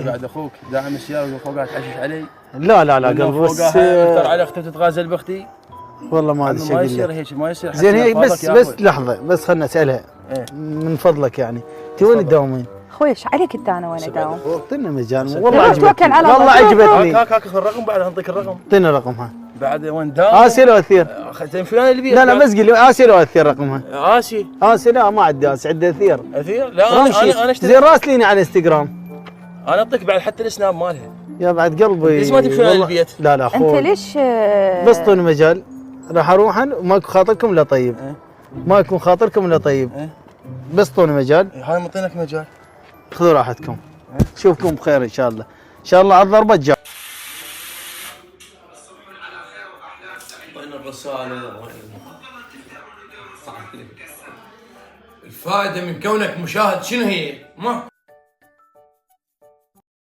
بعد اخوك داعم السياره واخوك قاعد تحشش علي. لا قلبي بس ترى على اختي تتغازل باختي. والله ما ادري ما يصير هيك، ما يصير. زين هي بس لحظه، بس خلنا اسالها من فضلك يعني انت وين تداومين؟ اخوي ايش عليك انت؟ انا وين اداوم؟ اعطينا مجال والله عجبتني، والله عجبتني. هاك الرقم بعد انطيك الرقم. اعطينا رقمها بعد وين داوم؟ اسي لو اثير. زين فلان اللي بيه. لا بس قل لي اسي لو اثير رقمها. اسي لا ما عندي اسي، عندي اثير. لا انا زين راسليني على انستغرام. انا اعطيك بعد حتى السناب مالها. يا بعد قلبي ليش ما تمشون على البيت؟ لا اخوي انت ليش بس طوني مجال، راح اروح وماكو خاطركم الا طيب. ما يكون خاطركم الا طيب. بس طوني مجال. هاي معطينك مجال. خذوا راحتكم. نشوفكم بخير ان شاء الله. ان شاء الله على الضربه الجايه. وين الرساله؟ الفائده من كونك مشاهد شنو هي؟ ما